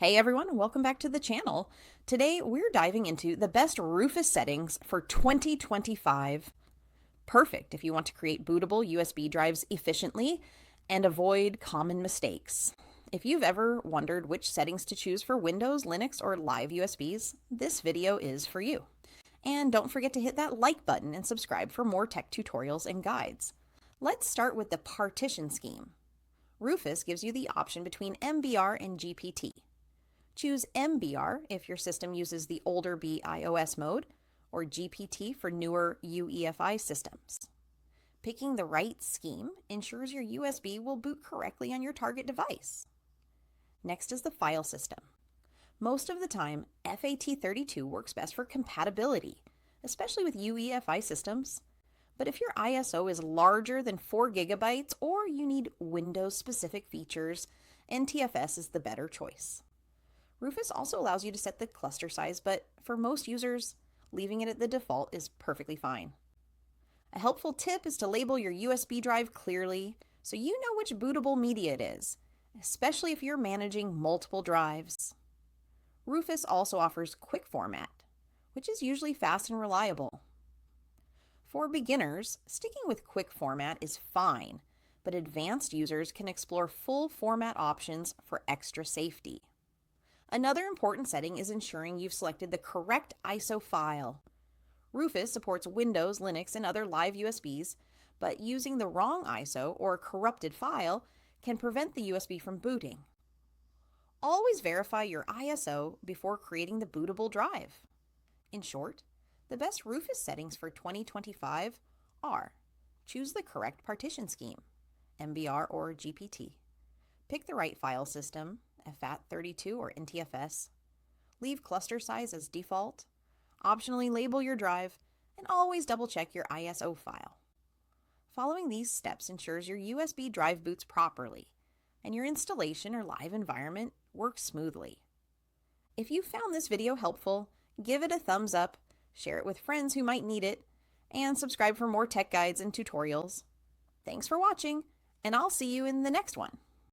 Hey everyone, and welcome back to the channel. Today we're diving into the best Rufus settings for 2025. Perfect if you want to create bootable USB drives efficiently and avoid common mistakes. If you've ever wondered which settings to choose for Windows, Linux, or live USBs, this video is for you. And don't forget to hit that like button and subscribe for more tech tutorials and guides. Let's start with the partition scheme. Rufus gives you the option between MBR and GPT. Choose MBR if your system uses the older BIOS mode, or GPT for newer UEFI systems. Picking the right scheme ensures your USB will boot correctly on your target device. Next is the file system. Most of the time, FAT32 works best for compatibility, especially with UEFI systems. But if your ISO is larger than 4 GB or you need Windows-specific features, NTFS is the better choice. Rufus also allows you to set the cluster size, but for most users, leaving it at the default is perfectly fine. A helpful tip is to label your USB drive clearly so you know which bootable media it is, especially if you're managing multiple drives. Rufus also offers quick format, which is usually fast and reliable. For beginners, sticking with quick format is fine, but advanced users can explore full format options for extra safety. Another important setting is ensuring you've selected the correct ISO file. Rufus supports Windows, Linux, and other live USBs, but using the wrong ISO or a corrupted file can prevent the USB from booting. Always verify your ISO before creating the bootable drive. In short, the best Rufus settings for 2025 are: choose the correct partition scheme, MBR or GPT. Pick the right file system, FAT32 or NTFS. Leave cluster size as default. Optionally label your drive, and always double check your ISO file. Following these steps ensures your USB drive boots properly, and your installation or live environment works smoothly. If you found this video helpful, give it a thumbs up, share it with friends who might need it, and subscribe for more tech guides and tutorials. Thanks for watching, and I'll see you in the next one.